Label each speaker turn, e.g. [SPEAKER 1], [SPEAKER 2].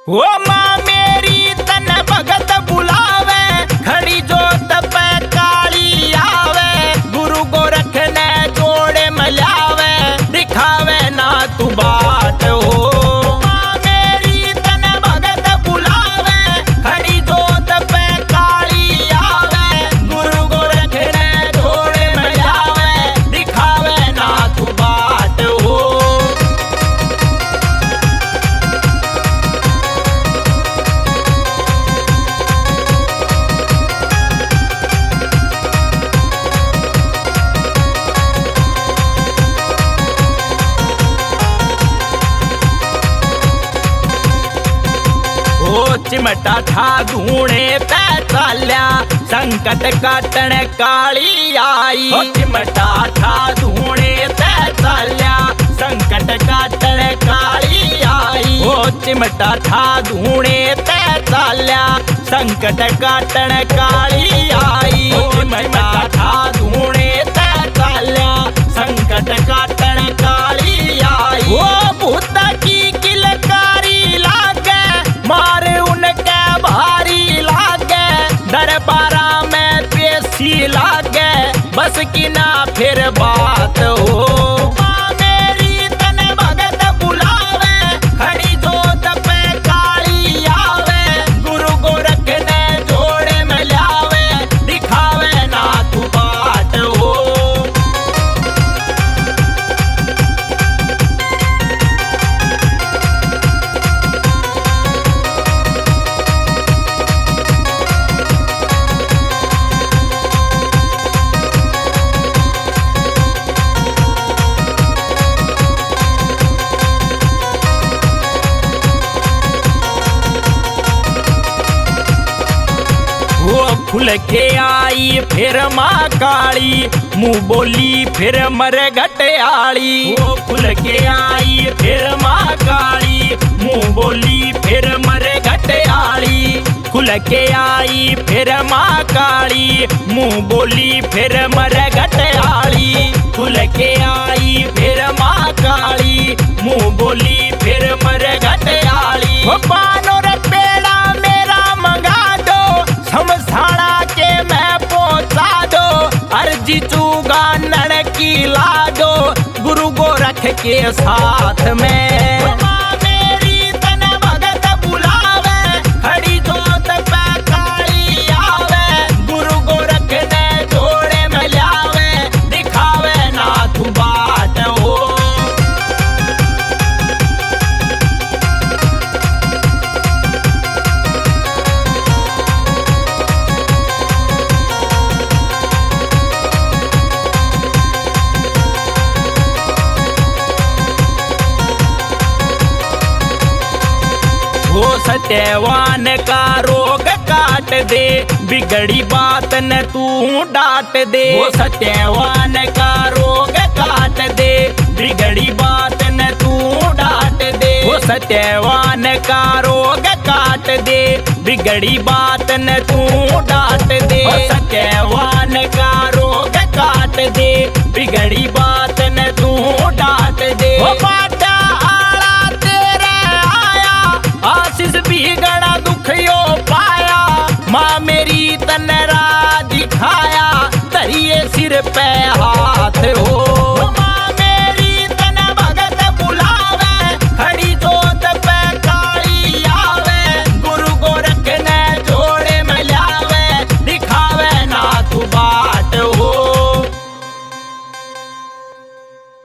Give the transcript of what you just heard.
[SPEAKER 1] ओ माँ मेरी तन भगत बुलावे, खड़ी जोत पे काली आवे, गुरु गोरख ने जोड़े मलावे, दिखावे ना तू बाट हो। माँ मेरी तन भगत बुलावे, खड़ी जोत पे काली आवे, गुरु गोरख ने जोड़े मलावे, दिखावे ना तू बाट हो। चिमटा था धूणे पे चाल्या, संकट काटण काली आई। चिमटा था धूणे पे चाल्या, संकट काटण काली आई। ओ चिमटा था धूणे पे चाल्या, संकट काटण काली आई। चिमटा था धूणे पे चाल्या, संकट काटण काली आई। ओ भूत की किलकारी लागे, मार उनके भारी लागे, दरबारा में पेशी लागे, बस की ना फिर बात हो। माँ मेरी तन भगत बुलावे, खड़ी जोत पे काली आवे, गुरु गोरख ने जोड़े मलावे, दिखावे ना तू बाट हो। वो खुल के आई फिर माँ काली, मुँह बोली फिर मर घटियाली। वो खुल के आई फिर माँ काली, मुँह बोली फिर मर घटियाली। खुल के आई फिर माँ काली, मुँह बोली फिर मर घटियाली। खुल के आई फिर माँ काली, मुँह बोली फिर मर घटियाली। वो पानो रे पेड़ा मेरा मंगा दो, समझाना के मैं पहुंचा दो, अर्जी चूगा नड़ की ला दो, गुरु गोरख के साथ में। माँ मेरी तन भगत बुलावे, खड़ी जोत पे काली आवे, गुरु गोरख ने जोड़े मलावे, दिखावे ना तू बाट हो। वो सत्यवान का रोग काट दे, बिगड़ी बात न तू डांट दे। वो सत्यवान का रोग काट दे, बिगड़ी बात न तू डांट दे। वो सत्यवान का रोग काट दे, बिगड़ी बात न तू डांट दे। वो सत्यवान का रोग काट दे, बिगड़ी बात न तू डांट दे। वो बाटा आला तेरे आया, आशीष भी गड़ा दुखियो पाया, माँ मेरी तन राह दिखाया, तरिए सिर पे हाथ हो।